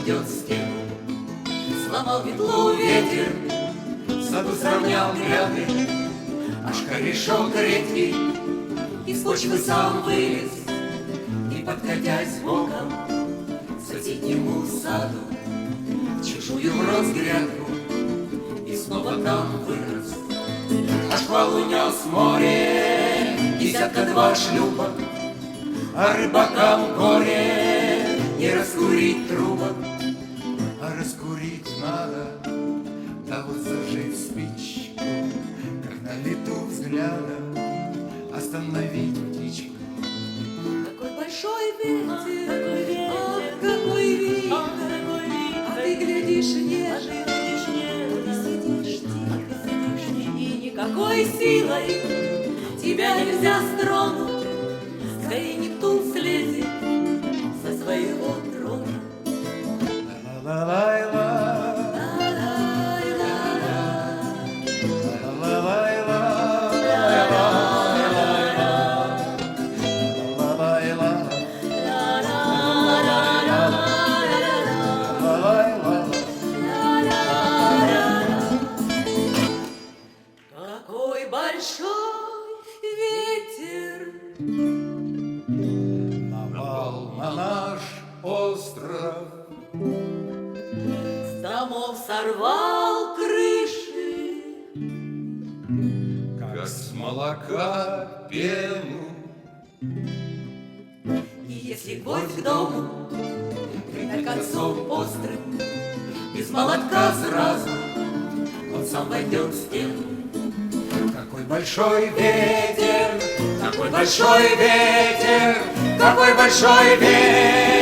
возведет стену. Сломал ветлу ветер, в саду сравнял гряды, аж корешок редкий из почвы сам вылез. И, подкатясь боком к соседнему саду, чужую врос грядку и снова там вырос. А шквал унес море, десятка два шлюпок, а рыбакам горе не раскурить трубок. А раскурить надо, да вот зажечь спичку, как на лету взглядом остановить птичку. Какой большой ветер, ах, какой вихрь, а ты глядишь нежно, и сидишь тихо, и никакой силой тебя нельзя стронуть. Скорей Нептун слезет со своего трона. Какой большой ветер Напал на наш остров, с домов сорвал крыши, как с молока пену. и если гвоздь к дому придать концом острым, Без молотка сразу он сам войдет в стену. Какой большой ветер, какой большой ветер, какой большой ветер.